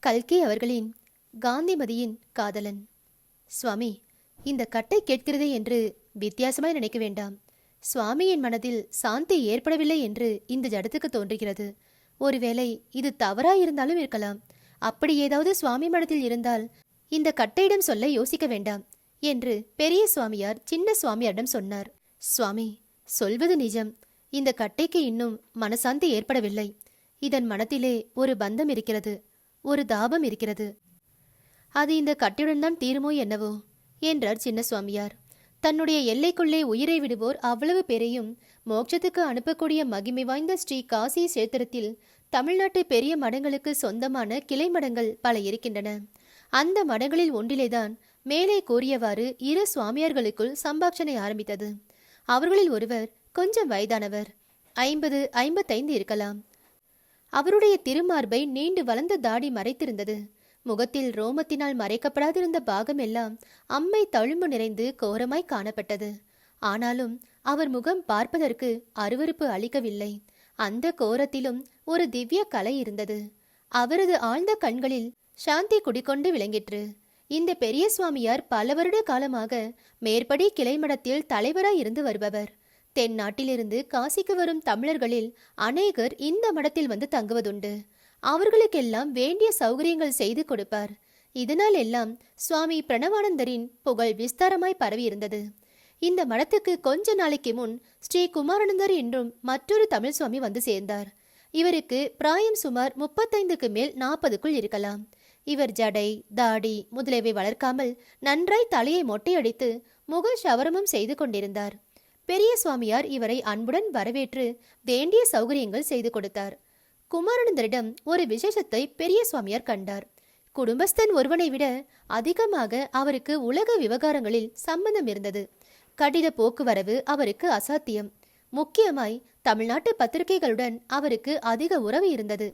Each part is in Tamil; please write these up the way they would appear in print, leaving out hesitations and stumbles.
கல்கி அவர்களின் காந்திமதியின் காதலன். சுவாமி, இந்த கட்டை கேட்கிறதே என்று வித்தியாசமாய் நினைக்க வேண்டாம். சுவாமியின் மனதில் சாந்தி ஏற்படவில்லை என்று இந்த ஜடத்துக்கு தோன்றுகிறது. ஒருவேளை இது தவறாயிருந்தாலும் இருக்கலாம். அப்படி ஏதாவது சுவாமி மனதில் இருந்தால் இந்த கட்டையிடம் சொல்ல யோசிக்க வேண்டாம் என்று பெரிய சுவாமியார் சின்ன சுவாமியாரிடம் சொன்னார். சுவாமி, சொல்வது நிஜம். இந்த கட்டைக்கு இன்னும் மனசாந்தி ஏற்படவில்லை. இதன் மனத்திலே ஒரு பந்தம் இருக்கிறது, ஒரு தாபம் இருக்கிறது. அது இந்த கட்டையுடன் தான் தீருமோ என்னவோ என்றார் சின்ன சுவாமியார். தன்னுடைய எல்லைக்குள்ளே உயிரை விடுவோர் அவ்வளவு பேரையும் மோட்சத்துக்கு அனுப்பக்கூடிய மகிமை வாய்ந்த ஸ்ரீ காசி சேத்திரத்தில் தமிழ்நாட்டு பெரிய மடங்களுக்கு சொந்தமான கிளை மடங்கள் பல இருக்கின்றன. அந்த மடங்களில் ஒன்றிலேதான் மேலே கூறியவாறு இரு சுவாமியார்களுக்குள் சம்பாஷணை ஆரம்பித்தது. அவர்களில் ஒருவர் கொஞ்சம் வயதானவர், 50-55 இருக்கலாம். அவருடைய திருமார்பை நீண்டு வளர்ந்த தாடி மறைத்திருந்தது. முகத்தில் ரோமத்தினால் மறைக்கப்படாதிருந்த பாகம் எல்லாம் அம்மை தழும்பு நிறைந்து கோரமாய் காணப்பட்டது. ஆனாலும் அவர் முகம் பார்ப்பதற்கு அருவருப்பு அளிக்கவில்லை. அந்த கோரத்திலும் ஒரு திவ்ய கலை இருந்தது. அவரது ஆழ்ந்த கண்களில் சாந்தி குடிக்கொண்டு விளங்கிற்று. இந்த பெரிய சுவாமியார் பல வருட காலமாக மேற்படி கிளைமடத்தில் தலைவராய் இருந்து வருபவர். தென்னாட்டிலிருந்து காசிக்கு வரும் தமிழர்களில் அநேகர் இந்த மடத்தில் வந்து தங்குவதுண்டு. அவர்களுக்கெல்லாம் வேண்டிய சௌகரியங்கள் செய்து கொடுப்பார். இதனால் எல்லாம் சுவாமி பிரணவானந்தரின் புகழ் விஸ்தாரமாய் பரவியிருந்தது. இந்த மடத்துக்கு கொஞ்ச நாளைக்கு முன் ஸ்ரீ குமாரானந்தர் என்றும் மற்றொரு தமிழ் சுவாமி வந்து சேர்ந்தார். இவருக்கு பிராயம் சுமார் 35க்கு மேல் 40க்குள் இருக்கலாம். இவர் ஜடை, தாடி முதலியவை வளர்க்காமல் நன்றாய் தலையை மொட்டையடித்து முக சவரமும் செய்து கொண்டிருந்தார். பெரிய சுவாமியார் இவரை அன்புடன் வரவேற்று வேண்டிய சௌகரியங்கள் செய்து கொடுத்தார். குமாரானந்தரிடம் ஒரு விசேஷத்தை பெரிய சுவாமியார் கண்டார். குடும்பஸ்தன் ஒருவனை விட அதிகமாக அவருக்கு உலக விவகாரங்களில் சம்பந்தம் இருந்தது. கடித போக்குவரவு அவருக்கு அசாத்தியம். முக்கியமாய் தமிழ்நாட்டு பத்திரிகைகளுடன் அவருக்கு அதிக உறவு இருந்தது.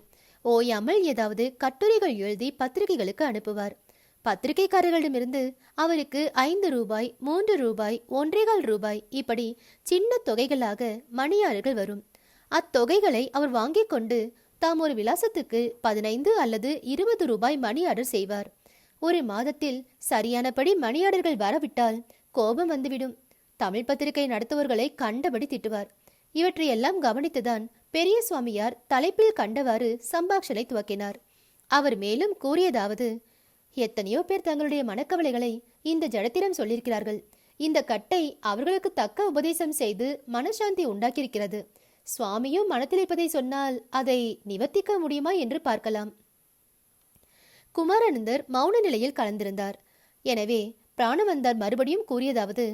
ஓயாமல் ஏதாவது கட்டுரைகள் எழுதி பத்திரிகைகளுக்கு அனுப்புவார். பத்திரிகைக்காரர்களிடமிருந்து அவருக்கு 5 ரூபாய், 3 ரூபாய், 1.25 ரூபாய் இப்படி சின்ன தொகைகளாக மணியாளர்கள் வரும். அத்தொகைகளை அவர் வாங்கிக் கொண்டு தாம் ஒரு விலாசத்துக்கு 15 அல்லது 20 ரூபாய் மணி ஆர்டர் செய்வார். ஒரு மாதத்தில் சரியானபடி மணி ஆர்டர்கள் வரவிட்டால் கோபம் வந்துவிடும். தமிழ் பத்திரிகை நடத்துவர்களை கண்டபடி திட்டுவார். இவற்றையெல்லாம் கவனித்துதான் பெரிய சுவாமியார் தலைப்பில் கண்டவாறு சம்பாஷணை துவக்கினார். அவர் மேலும் கூறியதாவது: எத்தனையோ பேர் தங்களுடைய மனக்கவலைகளை இந்த ஜடத்திடம் சொல்லியிருக்கிறார்கள். இந்த கட்டை அவர்களுக்கு தக்க உபதேசம் செய்து மனசாந்தி உண்டாக்கியிருக்கிறது. சுவாமியும் மனத்தில் இருப்பதை சொன்னால் அதை நிவர்த்திக்க முடியுமா என்று பார்க்கலாம். குமாரானந்தர் மௌன நிலையில் கலந்திருந்தார். எனவே பிராணவந்தார் மறுபடியும் கூறியதாவது: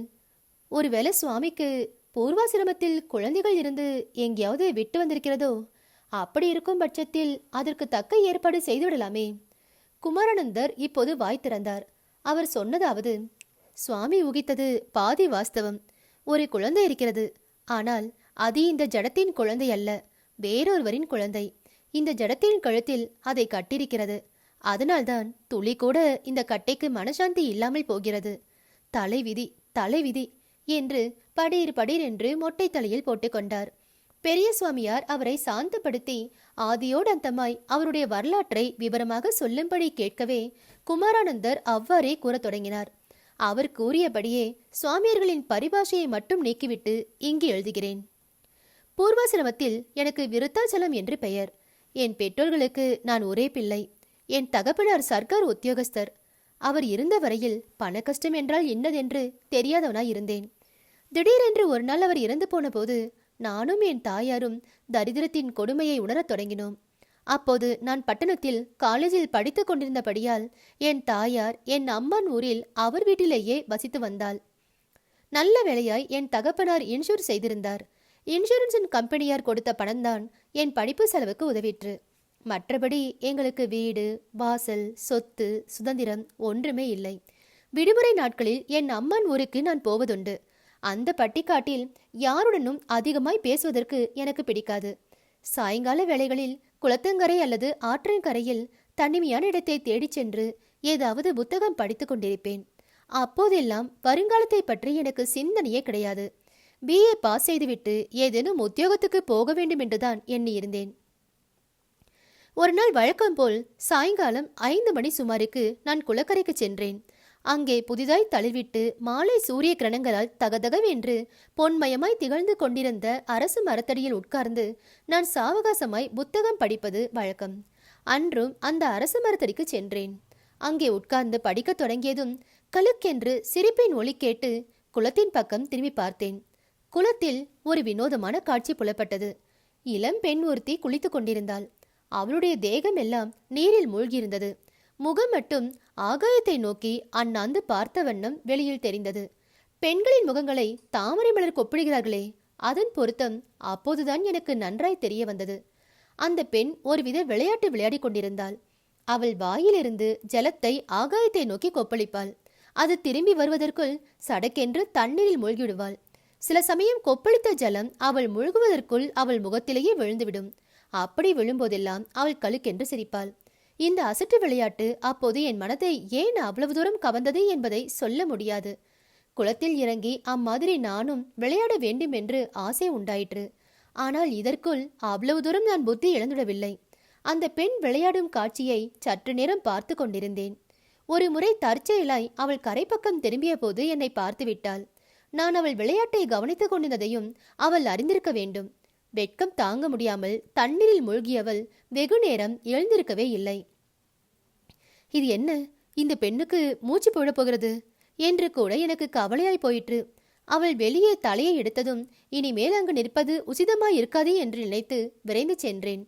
ஒருவேளை சுவாமிக்கு பூர்வாசிரமத்தில் குழந்தைகள் இருந்து எங்கேயாவது விட்டு வந்திருக்கிறதோ? அப்படி இருக்கும் பட்சத்தில் அதற்கு தக்க ஏற்பாடு செய்துவிடலாமே. குமாரானந்தர் இப்போது வாய் திறந்தார். அவர் சொன்னதாவது: சுவாமி ஊகித்தது பாதி வாஸ்தவம். ஒரு குழந்தை இருக்கிறது. ஆனால் அது இந்த ஜடத்தின் குழந்தை அல்ல, வேறொருவரின் குழந்தை. இந்த ஜடத்தின் கழுத்தில் அதை கட்டிருக்கிறது. அதனால்தான் துளி கூட இந்த கட்டைக்கு மனசாந்தி இல்லாமல் போகிறது. தலைவிதி, தலைவிதி என்று படீர் படீர் என்று மொட்டை தலையில் போட்டுக்கொண்டார். பெரிய சுவாமியார் அவரை சாந்தப்படுத்தி ஆதியோடந்தமாய் அவருடைய வரலாற்றை விவரமாக சொல்லும்படி கேட்கவே குமாரானந்தர் அவ்வாறே கூறத் தொடங்கினார். அவர் கூறியபடியே சுவாமியர்களின் பரிபாஷையை மட்டும் நீக்கிவிட்டு இங்கு எழுதுகிறேன். பூர்வாசிரமத்தில் எனக்கு விருத்தாச்சலம் என்று பெயர். என் பெற்றோர்களுக்கு நான் ஒரே பிள்ளை. என் தகப்பனார் சர்க்கார் உத்தியோகஸ்தர். அவர் இருந்த வரையில் பண கஷ்டம் என்றால் இன்னதென்று தெரியாதவனாய் இருந்தேன். திடீரென்று ஒரு நாள் அவர் இறந்து போன போது நானும் என் தாயாரும் தரித்திரத்தின் கொடுமையை உணரத் தொடங்கினோம். அப்போது நான் பட்டணத்தில் காலேஜில் படித்து கொண்டிருந்தபடியால் என் தாயார் என் அம்மான் ஊரில் அவர் வீட்டிலேயே வசித்து வந்தாள். நல்ல வேளையாய் என் தகப்பனார் இன்சூர் செய்திருந்தார். இன்சூரன்ஸின் கம்பெனியார் கொடுத்த பணம்தான் என் படிப்பு செலவுக்கு உதவிற்று. மற்றபடி எங்களுக்கு வீடு, வாசல், சொத்து, சுதந்திரம் ஒன்றுமே இல்லை. விடுமுறை நாட்களில் என் அம்மான் ஊருக்கு நான் போவதுண்டு. அந்த பட்டிக்காட்டில் யாருடனும் அதிகமாய் பேசுவதற்கு எனக்கு பிடிக்காது. சாயங்கால வேளைகளில் குளத்தங்கரை அல்லது ஆற்றங்கரையில் தனிமையான இடத்தை தேடிச் சென்று ஏதாவது புத்தகம் படித்து கொண்டிருப்பேன். அப்போதெல்லாம் வருங்காலத்தை பற்றி எனக்கு சிந்தனையே கிடையாது. BA பாஸ் செய்துவிட்டு ஏதேனும் உத்தியோகத்துக்கு போக வேண்டும் என்றுதான் எண்ணியிருந்தேன். ஒரு நாள் வழக்கம் போல் சாயங்காலம் 5 மணி சுமாருக்கு நான் குளக்கரைக்கு சென்றேன். அங்கே புதிதாய் தளிர்விட்டு மாலை சூரிய கிரணங்களால் தகதகவென்று பொன்மயமாய் திகழ்ந்து கொண்டிருந்த அரசு மரத்தடியில் உட்கார்ந்து நான் சாவகாசமாய் புத்தகம் படிப்பது வழக்கம். அன்றும் அந்த அரசு மரத்தடிக்கு சென்றேன். அங்கே உட்கார்ந்து படிக்கத் தொடங்கியதும் கலுக்கென்று சிரிப்பின் ஒலி கேட்டு குளத்தின் பக்கம் திரும்பி பார்த்தேன். குளத்தில் ஒரு வினோதமான காட்சி புலப்பட்டது. இளம் பெண் ஒருத்தி குளித்துக் கொண்டிருந்தாள். அவளுடைய தேகம் எல்லாம் நீரில் மூழ்கியிருந்தது. முகம் மட்டும் ஆகாயத்தை நோக்கி அண்ணாந்து பார்த்த வண்ணம் வெளியில் தெரிந்தது. பெண்களின் முகங்களை தாமரை மலர் கொப்பிடுகிறார்களே, அதன் பொருத்தம் அப்போதுதான் எனக்கு நன்றாய் தெரிய வந்தது. அந்த பெண் ஒருவித விளையாட்டு விளையாடி கொண்டிருந்தாள். அவள் வாயிலிருந்து ஜலத்தை ஆகாயத்தை நோக்கி கொப்பளிப்பாள். அது திரும்பி வருவதற்குள் சடக்கென்று தண்ணீரில் மூழ்கிவிடுவாள். சில சமயம் கொப்பளித்த ஜலம் அவள் முழுகுவதற்குள் அவள் முகத்திலேயே விழுந்துவிடும். அப்படி விழும்போதெல்லாம் அவள் கழுக்கென்று சிரிப்பாள். இந்த அசட்டு விளையாட்டு அப்போது என் மனதை ஏன் அவ்வளவு தூரம் கவர்ந்தது என்பதை சொல்ல முடியாது. குளத்தில் இறங்கி அம்மாதிரி நானும் விளையாட வேண்டும் என்று ஆசை உண்டாயிற்று. ஆனால் இதற்குள் அவ்வளவு தூரம் நான் புத்தி இழந்துவிடவில்லை. அந்த பெண் விளையாடும் காட்சியை சற்று நேரம் பார்த்து கொண்டிருந்தேன். ஒரு முறை தற்செயலாய் அவள் கரைப்பக்கம் திரும்பிய போது என்னை பார்த்து விட்டாள். நான் அவள் விளையாட்டை கவனித்துக் கொண்டிருந்ததையும் அவள் அறிந்திருக்க வேண்டும். வெட்கம் தாங்க முடியாமல் தண்ணீரில் மூழ்கியவள் வெகு நேரம் எழுந்திருக்கவே இல்லை. இது என்ன, இந்த பெண்ணுக்கு மூச்சு போடப் போகிறது என்று கூட எனக்கு கவலையாய் போயிற்று. அவள் வெளியே தலையை எடுத்ததும் இனிமேல் அங்கு நிற்பது உசிதமாய் இருக்காது என்று நினைத்து விரைந்து சென்றேன்.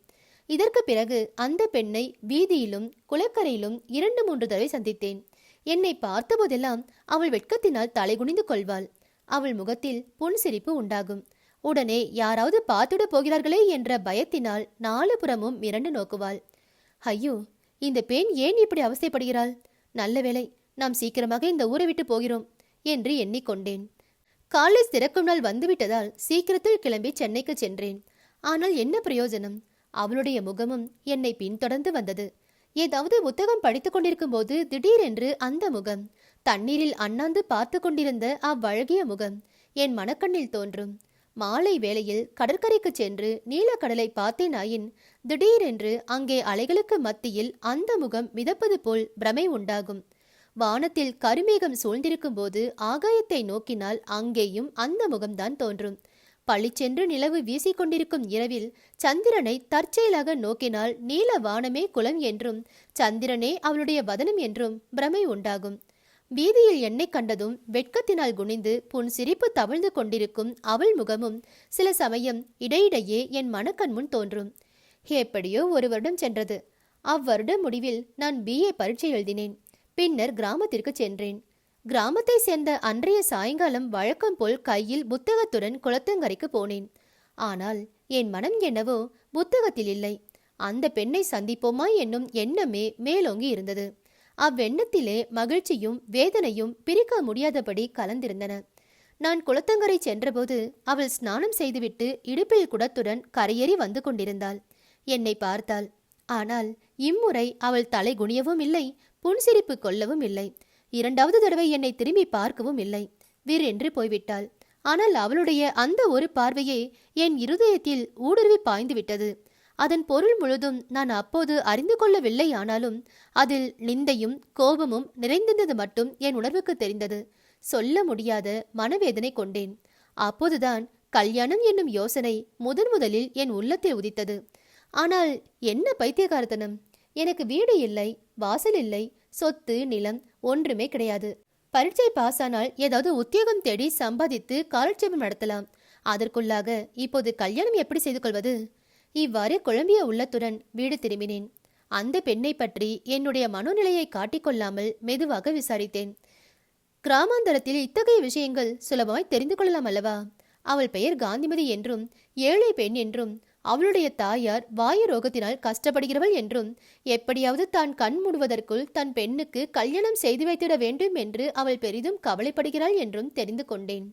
இதற்கு பிறகு அந்த பெண்ணை வீதியிலும் குளக்கரையிலும் 2-3 தடவை சந்தித்தேன். என்னை பார்த்தபோதெல்லாம் அவள் வெட்கத்தினால் தலைகுனிந்து கொள்வாள். அவள் முகத்தில் புன்சிரிப்பு உண்டாகும். உடனே யாராவது பார்த்துட போகிறார்களே என்ற பயத்தினால் 4 புறமும் மிரண்டு நோக்குவாள். ஐயோ, இந்த பெண் ஏன் இப்படி அவஸ்தைப்படுகிறாள்? நல்ல வேளை, நாம் சீக்கிரமாக இந்த ஊரை விட்டு போகிறோம் என்று எண்ணிக்கொண்டேன். காலேஜ் திறக்கும் நாள் வந்துவிட்டதால் சீக்கிரத்தில் கிளம்பி சென்னைக்கு சென்றேன். ஆனால் என்ன பிரயோஜனம்? அவளுடைய முகமும் என்னை பின்தொடர்ந்து வந்தது. ஏதாவது புத்தகம் படித்துக் கொண்டிருக்கும் போது திடீரென்று அந்த முகம், தண்ணீரில் அண்ணாந்து பார்த்து கொண்டிருந்த அவ்வழகிய முகம் என் மனக்கண்ணில் தோன்றும். மாலை வேளையில் கடற்கரைக்கு சென்று நீலக்கடலை பார்த்தேனாயின் திடீரென்று அங்கே அலைகளுக்கு மத்தியில் அந்த முகம் மிதப்பது போல் பிரமை உண்டாகும். வானத்தில் கருமேகம் சூழ்ந்திருக்கும் போது ஆகாயத்தை நோக்கினால் அங்கேயும் அந்த முகம்தான் தோன்றும். பளிச்சென்று நிலவு வீசிக்கொண்டிருக்கும் இரவில் சந்திரனை தற்செயலாக நோக்கினால் நீல வானமே குலம் என்றும் சந்திரனே அவளுடைய வதனம் என்றும் பிரமை உண்டாகும். வீதியில் என்னை கண்டதும் வெட்கத்தினால் குனிந்து புன் சிரிப்பு தவழ்ந்து கொண்டிருக்கும் அவள் முகமும் சில சமயம் இடையிடையே என் மனக்கண் முன் தோன்றும். எப்படியோ 1 வருடம் சென்றது. அவ்வருட முடிவில் நான் BA பரீட்சை எழுதினேன். பின்னர் கிராமத்திற்கு சென்றேன். கிராமத்தை சேர்ந்த அன்றைய சாயங்காலம் வழக்கம் போல் கையில் புத்தகத்துடன் குளத்தங்கரைக்கு போனேன். ஆனால் என் மனம் என்னவோ புத்தகத்தில் இல்லை. அந்த பெண்ணை சந்திப்போமா என்னும் எண்ணமே மேலோங்கி இருந்தது. அவ்வெண்ணத்திலே மகிழ்ச்சியும் வேதனையும் பிரிக்க முடியாதபடி கலந்திருந்தன. நான் குளத்தங்கரை சென்றபோது அவள் ஸ்நானம் செய்துவிட்டு இடுப்பில் குடத்துடன் கரையேறி வந்து கொண்டிருந்தாள். என்னை பார்த்தாள். ஆனால் இம்முறை அவள் தலை குனியவும் இல்லை, புன்சிரிப்பு கொள்ளவும் இல்லை. 2வது தடவை என்னை திரும்பி பார்க்கவும் இல்லை. வீரென்று போய்விட்டாள். ஆனால் அவளுடைய அந்த ஒரு பார்வையே என் இருதயத்தில் ஊடுருவி பாய்ந்து விட்டது. அதன் பொருள் முழுதும் நான் அப்போது அறிந்து கொள்ளவில்லை. ஆனாலும் அதில் நிந்தையும் கோபமும் நிறைந்திருந்தது மட்டும் என் உணர்வுக்கு தெரிந்தது. சொல்ல முடியாத மனவேதனை கொண்டேன். அப்போதுதான் கல்யாணம் என்னும் யோசனை முதலில் என் உள்ளத்தில் உதித்தது. ஆனால் என்ன பைத்தியகாரத்தனம்! எனக்கு வீடு இல்லை, வாசல் இல்லை, சொத்து நிலம் ஒன்றுமே கிடையாது. பரீட்சை பாஸ் ஆனால் ஏதாவது உத்தியோகம் தேடி சம்பாதித்து காலட்சேபம் நடத்தலாம். அதற்குள்ளாக இப்போது கல்யாணம் எப்படி செய்து கொள்வது? இவ்வாறு குழம்பிய உள்ளத்துடன் வீடு திரும்பினேன். அந்த பெண்ணை பற்றி என்னுடைய மனோநிலையை காட்டிக்கொள்ளாமல் மெதுவாக விசாரித்தேன். கிராமாந்தரத்தில் இத்தகைய விஷயங்கள் சுலபமாய் தெரிந்து கொள்ளலாம் அல்லவா? அவள் பெயர் காந்திமதி என்றும் ஏழை பெண் என்றும் அவளுடைய தாயார் வாயு ரோகத்தினால் கஷ்டப்படுகிறவள் என்றும் எப்படியாவது தான் கண் மூடுவதற்குள் தன் பெண்ணுக்கு கல்யாணம் செய்து வைத்திட வேண்டும் என்று அவள் பெரிதும் கவலைப்படுகிறாள் என்றும் தெரிந்து கொண்டேன்.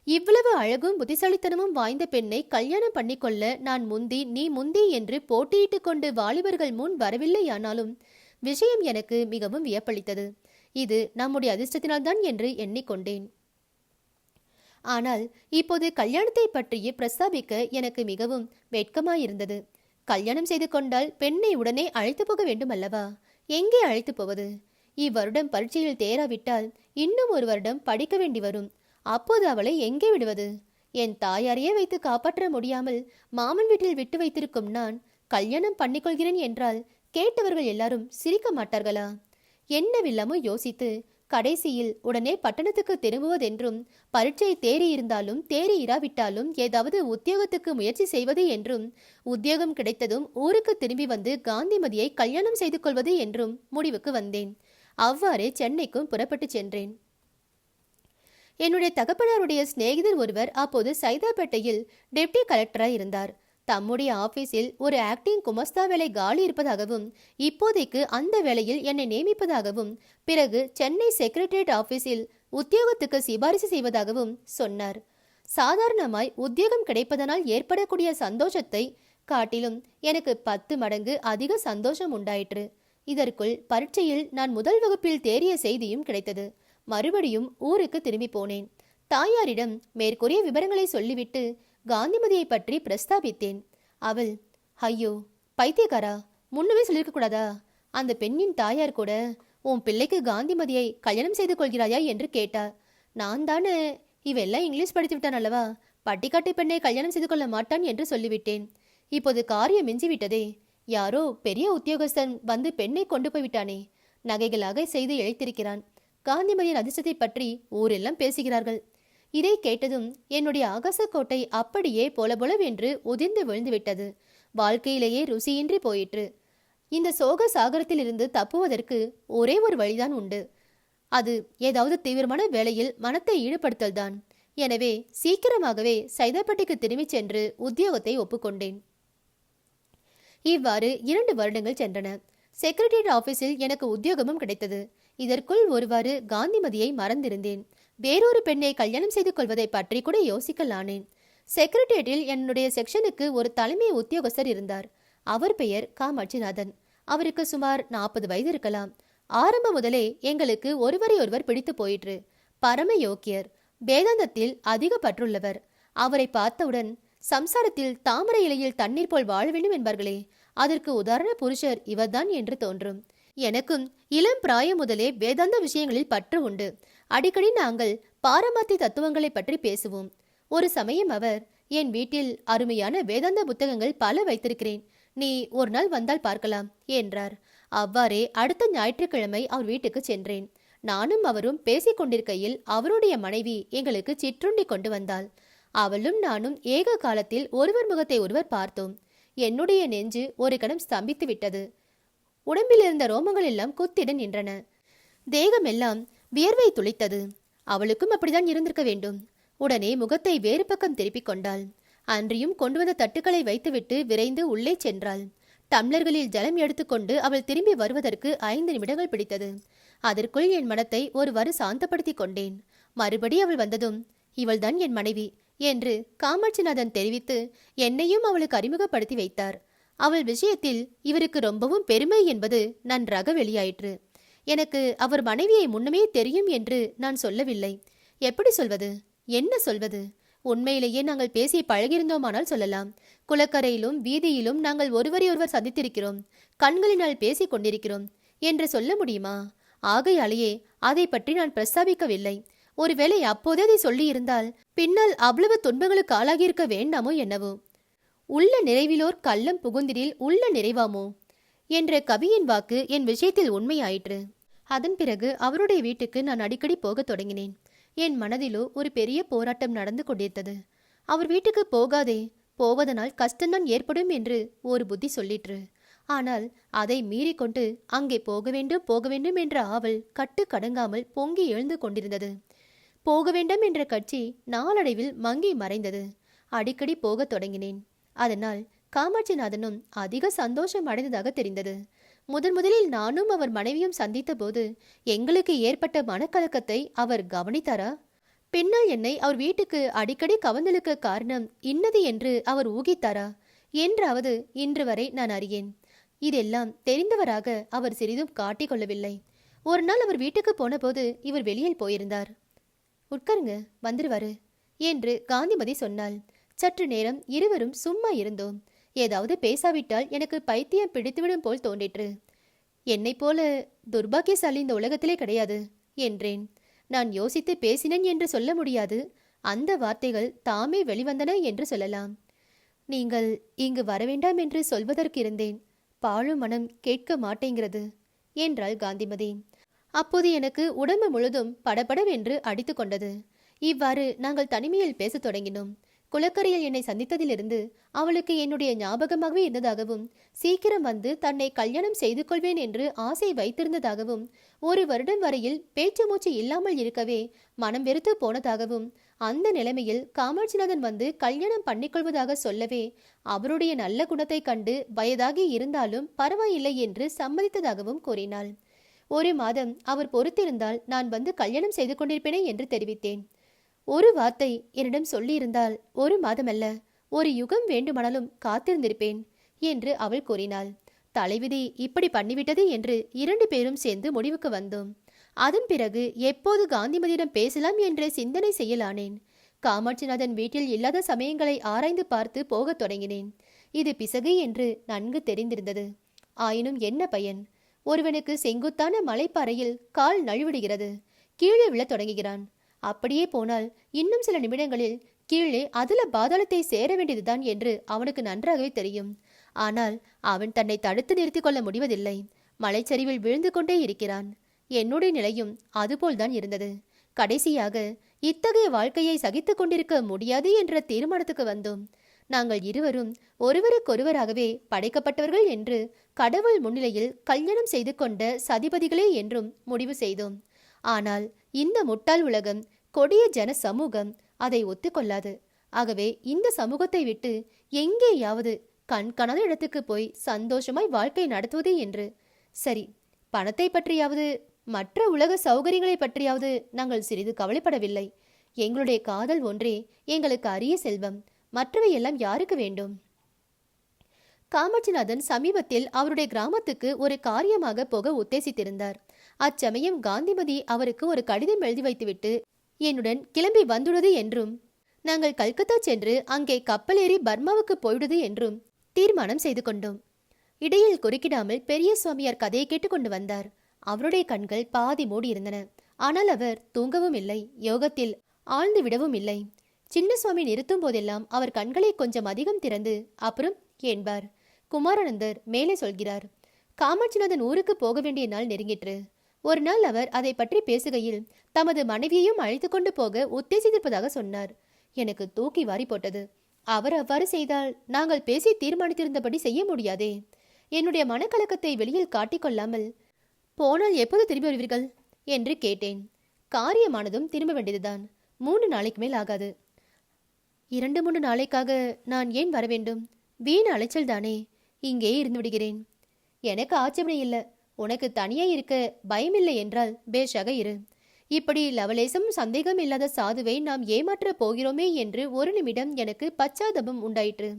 இவ்வளவு அழகும் புத்திசாலித்தனமும் வாய்ந்த பெண்ணை கல்யாணம் பண்ணிக்கொள்ள நான் முந்தி நீ முந்தி என்று போட்டியிட்டு கொண்டு வாலிபர்கள் முன் வரவில்லையானாலும் விஷயம் எனக்கு மிகவும் வியப்பளித்தது. இது நம்முடைய அதிர்ஷ்டத்தினால்தான் என்று எண்ணிக்கொண்டேன். ஆனால் இப்போது கல்யாணத்தை பற்றியே பிரஸ்தாபிக்க எனக்கு மிகவும் வெட்கமாயிருந்தது. கல்யாணம் செய்து கொண்டால் பெண்ணை உடனே அழைத்து போக வேண்டும் அல்லவா? எங்கே அழைத்து போவது? இவ்வருடம் பரீட்சையில் தேராவிட்டால் இன்னும் ஒரு வருடம் படிக்க வேண்டி வரும். அப்போது அவளை எங்கே விடுவது? என் தாயாரையே வைத்து காப்பாற்ற முடியாமல் மாமன் வீட்டில் விட்டு வைத்திருக்கும் நான் கல்யாணம் பண்ணிக்கொள்கிறேன் என்றால் கேட்டவர்கள் எல்லாரும் சிரிக்க மாட்டார்களா? என்னவில்லாமோ யோசித்து கடைசியில் உடனே பட்டணத்துக்கு திரும்புவதென்றும், பரீட்சை தேறி இருந்தாலும் தேறி இராவிட்டாலும் ஏதாவது உத்தியோகத்துக்கு முயற்சி செய்வது என்றும், உத்தியோகம் கிடைத்ததும் ஊருக்கு திரும்பி வந்து காந்திமதியை கல்யாணம் செய்து கொள்வது என்றும் முடிவுக்கு வந்தேன். அவ்வாறே சென்னைக்கும் புறப்பட்டு சென்றேன். என்னுடைய தகப்பனாருடைய சிநேகிதர் ஒருவர் அப்போது சைதாப்பேட்டையில் டெப்டி கலெக்டராக இருந்தார். தம்முடைய ஆபீஸில் ஒரு ஆக்டிங் குமஸ்தா வேலை காலி இருப்பதாகவும், இப்போதைக்கு அந்த வேலையில் என்னை நியமிப்பதாகவும், பிறகு சென்னை செக்ரட்டரியேட் ஆபீஸில் உத்தியோகத்துக்கு சிபாரிசு செய்வதாகவும் சொன்னார். சாதாரணமாய் உத்தியோகம் கிடைப்பதனால் ஏற்படக்கூடிய சந்தோஷத்தை காட்டிலும் எனக்கு 10 மடங்கு அதிக சந்தோஷம் உண்டாயிற்று. இதற்குள் பரீட்சையில் நான் முதல் வகுப்பில் தேறிய செய்தியும் கிடைத்தது. மறுபடியும் ஊருக்கு திரும்பி போனேன். தாயாரிடம் மேற்கூறிய விவரங்களை சொல்லிவிட்டு காந்திமதியை பற்றி பிரஸ்தாபித்தேன். அவள், ஐயோ பைத்தியக்காரா, முன்னமே சொல்லியிருக்க கூடாதா? அந்த பெண்ணின் தாயார் கூட உன் பிள்ளைக்கு காந்திமதியை கல்யாணம் செய்து கொள்கிறாயா என்று கேட்டார். நான் தானே இவெல்லாம் இங்கிலீஷ் படித்து விட்டான் அல்லவா, பட்டிக்காட்டு பெண்ணை கல்யாணம் செய்து கொள்ள மாட்டான் என்று சொல்லிவிட்டேன். இப்போது காரியம் மிஞ்சிவிட்டதே. யாரோ பெரிய உத்தியோகஸ்தன் வந்து பெண்ணை கொண்டு போய்விட்டானே. நகைகளாக செய்து இழைத்திருக்கிறான். காந்திமதியின் அதிர்ஷ்டத்தை பற்றி ஊரெல்லாம் பேசுகிறார்கள். இதை கேட்டதும் என்னுடைய ஆகாசக்கோட்டை அப்படியே பொலபொலவென்று உதிர்ந்து விழுந்துவிட்டது. வாழ்க்கையிலேயே ருசியின்றி போயிற்று. இந்த சோக சாகரத்திலிருந்து தப்புவதற்கு ஒரே ஒரு வழிதான் உண்டு. அது ஏதாவது தீவிரமான வேலையில் மனத்தை ஈடுபடுத்தல்தான். எனவே சீக்கிரமாகவே சைதாப்பேட்டைக்கு திரும்பி சென்று உத்தியோகத்தை ஒப்புக்கொண்டேன். இவ்வாறு 2 வருடங்கள் சென்றன. செக்ரட்டரியேட் ஆபீஸில் எனக்கு உத்தியோகமும் கிடைத்தது. இதற்குள் ஒருவாறு காந்திமதியை மறந்திருந்தேன். வேறொரு பெண்ணை கல்யாணம் செய்து கொள்வதை பற்றி கூட யோசிக்கலானேன். செக்ரட்டரியேட்டில் என்னுடைய செக்ஷனுக்கு ஒரு தலைமை உத்தியோகஸ்தர் இருந்தார். அவர் பெயர் காமாட்சிநாதன். அவருக்கு சுமார் 40 வயது இருக்கலாம். ஆரம்பம் முதலே எங்களுக்கு ஒருவரை ஒருவர் பிடித்து போயிற்று. பரம யோக்கியர், வேதாந்தத்தில் அதிக பற்றுள்ளவர். அவரை பார்த்தவுடன் சம்சாரத்தில் தாமரை இலையில் தண்ணீர் போல் வாழ வேண்டும் என்பார்களே, அதற்கு உதாரண புருஷர் இவர்தான் என்று தோன்றும். எனக்கும் இளம் பிராயம் முதலே வேதாந்த விஷயங்களில் பற்று உண்டு. அடிக்கடி நாங்கள் பாரமார்த்தி தத்துவங்களை பற்றி பேசுவோம். ஒரு சமயம் அவர், என் வீட்டில் அருமையான வேதாந்த புத்தகங்கள் பல வைத்திருக்கிறேன், நீ ஒரு நாள் வந்தால் பார்க்கலாம் என்றார். அவ்வாறே அடுத்த ஞாயிற்றுக்கிழமை அவர் வீட்டுக்கு சென்றேன். நானும் அவரும் பேசிக் கொண்டிருக்கையில் அவருடைய மனைவி எங்களுக்கு சிற்றுண்டி கொண்டு வந்தாள். அவளும் நானும் ஏக காலத்தில் ஒருவர் முகத்தை ஒருவர் பார்த்தோம். என்னுடைய நெஞ்சு ஒரு கணம் ஸ்தம்பித்து விட்டது. உடம்பில் இருந்த ரோமங்கள் எல்லாம் குத்திட நின்றன. தேகமெல்லாம் வியர்வை துளித்தது. அவளுக்கும் அப்படிதான் இருந்திருக்க வேண்டும். உடனே முகத்தை வேறு பக்கம் திருப்பிக் கொண்டாள். அன்றியும் கொண்டு வந்த தட்டுக்களை வைத்துவிட்டு விரைந்து உள்ளே சென்றாள். டம்ளர்களில் ஜலம் எடுத்துக்கொண்டு அவள் திரும்பி வருவதற்கு 5 நிமிடங்கள் பிடித்தது. அதற்குள் என் மனத்தை ஒருவாறு சாந்தப்படுத்தி கொண்டேன். மறுபடி அவள் வந்ததும், இவள்தான் என் மனைவி என்று காமாட்சிநாதன் தெரிவித்து என்னையும் அவளுக்கு அறிமுகப்படுத்தி வைத்தார். அவள் விஷயத்தில் இவருக்கு ரொம்பவும் பெருமை என்பது நன்றாக வெளியாயிற்று. எனக்கு அவர் மனைவியை முன்னமே தெரியும் என்று நான் சொல்லவில்லை. எப்படி சொல்வது, என்ன சொல்வது? உண்மையிலேயே நாங்கள் பேசி பழகியிருந்தோமானால் சொல்லலாம். குளக்கரையிலும் வீதியிலும் நாங்கள் ஒருவரையொருவர் சந்தித்திருக்கிறோம், கண்களினால் பேசிக் கொண்டிருக்கிறோம் என்று சொல்ல முடியுமா? ஆகையாலேயே அதை பற்றி நான் பிரஸ்தாபிக்கவில்லை. ஒருவேளை அப்போதே அதை சொல்லியிருந்தால் பின்னால் அவ்வளவு துன்பங்களுக்கு ஆளாகியிருக்க வேண்டாமோ என்னவோ. உள்ள நிறைவிலோர் கள்ளம் புகுந்திரில் உள்ள நிறைவாமோ என்ற கவியின் வாக்கு என் விஷயத்தில் உண்மையாயிற்று. அதன் பிறகு அவருடைய வீட்டுக்கு நான் அடிக்கடி போகத் தொடங்கினேன். என் மனதிலோ ஒரு பெரிய போராட்டம் நடந்து கொண்டிருந்தது. அவர் வீட்டுக்கு போகாதே, போவதனால் கஷ்டம்தான் ஏற்படும் என்று ஒரு புத்தி சொல்லிற்று. ஆனால் அதை மீறிக்கொண்டு அங்கே போக வேண்டும் என்ற ஆவல் கட்டு கடங்காமல் பொங்கி எழுந்து கொண்டிருந்தது. போக வேண்டாம் என்ற கட்சி நாளடைவில் மங்கி மறைந்தது. அடிக்கடி போகத் தொடங்கினேன். அதனால் காமாட்சிநாதனும் அதிக சந்தோஷம் அடைந்ததாக தெரிந்தது. முதலில் நானும் அவர் மனைவியும் சந்தித்த போது எங்களுக்கு ஏற்பட்ட மனக்கலக்கத்தை அவர் கவனித்தாரா? பின்னால் என்னை அவர் வீட்டுக்கு அடிக்கடி கவர்ந்தலுக்க காரணம் இன்னது என்று அவர் ஊகித்தாரா என்றாவது இன்று வரை நான் அறியேன். இதெல்லாம் தெரிந்தவராக அவர் சிறிதும் காட்டிக்கொள்ளவில்லை. ஒரு நாள் அவர் வீட்டுக்கு போன போது இவர் வெளியில் போயிருந்தார். உட்காருங்க, வந்துருவாரு என்று காந்திமதி சொன்னாள். சற்று நேரம் இருவரும் சும்மா இருந்தோம். ஏதாவது பேசாவிட்டால் எனக்கு பைத்தியம் பிடித்துவிடும் போல் தோன்றிற்று. என்னைப் போல துர்பாக்கியசாலி இந்த உலகத்திலே கிடையாது என்றேன். நான் யோசித்து பேசினேன் என்று சொல்ல முடியாது. அந்த வார்த்தைகள் தாமே வெளிவந்தன என்று சொல்லலாம். நீங்கள் இங்கு வரவேண்டாம் என்று சொல்வதற்கு இருந்தேன். பாழும் மனம் கேட்க மாட்டேங்கிறது என்றாள் காந்திமதி. அப்போது எனக்கு உடம்பு முழுதும் படபடவென்று அடித்து கொண்டது. இவ்வாறு நாங்கள் தனிமையில் பேசத் தொடங்கினோம். குளக்கரையில் என்னை சந்தித்ததிலிருந்து அவளுக்கு என்னுடைய ஞாபகமாகவே இருந்ததாகவும், சீக்கிரம் வந்து தன்னை கல்யாணம் செய்து கொள்வேன் என்று ஆசை வைத்திருந்ததாகவும், 1 வருடம் வரையில் பேச்சு மூச்சு இல்லாமல் இருக்கவே மனம் வெறுத்து போனதாகவும், அந்த நிலைமையில் காமாட்சிநாதன் வந்து கல்யாணம் பண்ணிக்கொள்வதாக சொல்லவே அவருடைய நல்ல குணத்தை கண்டு வயதாகி இருந்தாலும் பரவாயில்லை என்று சம்மதித்ததாகவும் கூறினாள். 1 மாதம் அவர் பொறுத்திருந்தால் நான் வந்து கல்யாணம் செய்து கொண்டிருப்பேனே என்று தெரிவித்தேன். 1 வார்த்தை என்னிடம் சொல்லியிருந்தால் 1 மாதமல்ல, 1 யுகம் வேண்டுமானாலும் காத்திருந்திருப்பேன் என்று அவள் கூறினாள். தலைவிதி இப்படி பண்ணிவிட்டது என்று 2 பேரும் சேர்ந்து முடிவுக்கு வந்தோம். அதன் பிறகு எப்போது காந்திமதியிடம் பேசலாம் என்ற சிந்தனை செய்யலானேன். காமாட்சிநாதன் வீட்டில் இல்லாத சமயங்களை ஆராய்ந்து பார்த்து போகத் தொடங்கினேன். இது பிசகு என்று நன்கு தெரிந்திருந்தது. ஆயினும் என்ன பயன்? ஒருவனுக்கு செங்குத்தான மலைப்பாறையில் கால் நழுவிடுகிறது, கீழே விழத் தொடங்குகிறான். அப்படியே போனால் இன்னும் சில நிமிடங்களில் கீழே அதுல பாதாளத்தை சேர வேண்டியதுதான் என்று அவனுக்கு நன்றாகவே தெரியும். ஆனால் அவன் தன்னை தடுத்து நிறுத்தி கொள்ள முடிவதில்லை. மலைச்சரிவில் விழுந்து கொண்டே இருக்கிறான். என்னுடைய நிலையும் அதுபோல்தான் இருந்தது. கடைசியாக இத்தகைய வாழ்க்கையை சகித்து கொண்டிருக்க முடியாது என்ற தீர்மானத்துக்கு வந்தோம். நாங்கள் இருவரும் ஒருவருக்கொருவராகவே படைக்கப்பட்டவர்கள் என்று கடவுள் முன்னிலையில் கல்யாணம் செய்து கொண்ட சதிபதிகளே என்றும் முடிவு செய்தோம். ஆனால் இந்த முட்டாள் உலகம், கொடிய ஜன சமூகம் அதை ஒத்துக்கொள்ளாது. ஆகவே இந்த சமூகத்தை விட்டு எங்கேயாவது கண்காணாத இடத்துக்கு போய் சந்தோஷமாய் வாழ்க்கை நடத்துவது என்று. சரி, பணத்தை பற்றியாவது மற்ற உலக சௌகரியங்களை பற்றியாவது நாங்கள் சிறிது கவலைப்படவில்லை. எங்களுடைய காதல் ஒன்றே எங்களுக்கு அரிய செல்வம். மற்றவை எல்லாம் யாருக்கு வேண்டும்? காமாட்சிநாதன் சமீபத்தில் அவருடைய கிராமத்துக்கு ஒரு காரியமாக போக உத்தேசித்திருந்தார். அச்சமயம் காந்திமதி அவருக்கு ஒரு கடிதம் எழுதி வைத்துவிட்டு என்னுடன் கிளம்பி வந்துடுவது என்றும், நாங்கள் கல்கத்தா சென்று அங்கே கப்பல் ஏறி பர்மாவுக்கு போய்விடுவது என்றும் தீர்மானம் செய்து கொண்டோம். இடையில் குறுக்கிடாமல் பெரிய சுவாமியார் கதையை கேட்டுக்கொண்டு வந்தார். அவருடைய கண்கள் பாதி மூடி இருந்தன. ஆனால் அவர் தூங்கவும் இல்லை, யோகத்தில் ஆழ்ந்து விடவும் இல்லை. சின்ன சுவாமி நிறுத்தும் போதெல்லாம் அவர் கண்களை கொஞ்சம் அதிகம் திறந்து அப்புறம் என்பார். குமாரானந்தர் மேலே சொல்கிறார். காமாட்சிநாதன் ஊருக்கு போக வேண்டிய நாள் நெருங்கிற்று. ஒரு நாள் அவர் அதை பற்றி பேசுகையில் தமது மனைவியையும் அழைத்து கொண்டு போக உத்தேசித்திருப்பதாக சொன்னார். எனக்கு தூக்கி வாரி போட்டது. அவர் அவ்வாறு செய்தால் நாங்கள் பேசி தீர்மானித்திருந்தபடி செய்ய முடியாதே. என்னுடைய மனக்கலக்கத்தை வெளியில் காட்டிக்கொள்ளாமல், போனால் எப்போது திரும்பி வருவீர்கள் என்று கேட்டேன். காரியமானதும் திரும்ப வேண்டியதுதான். 3 நாளைக்கு மேல் ஆகாது. 2-3 நாளைக்காக நான் ஏன் வர வேண்டும்? வீண் அலைச்சல் தானே. இங்கே இருந்து விடுகிறேன். எனக்கு ஆட்சேபனை இல்லை. உனக்கு தனியே இருக்க பயமில்லை என்றால் பேஷாக இரு. இப்படி லவலேசம் சந்தேகம் இல்லாத சாதுவை நாம் ஏமாற்ற போகிறோமே என்று ஒரு நிமிடம் எனக்கு பச்சாதாபம் உண்டாயிற்று.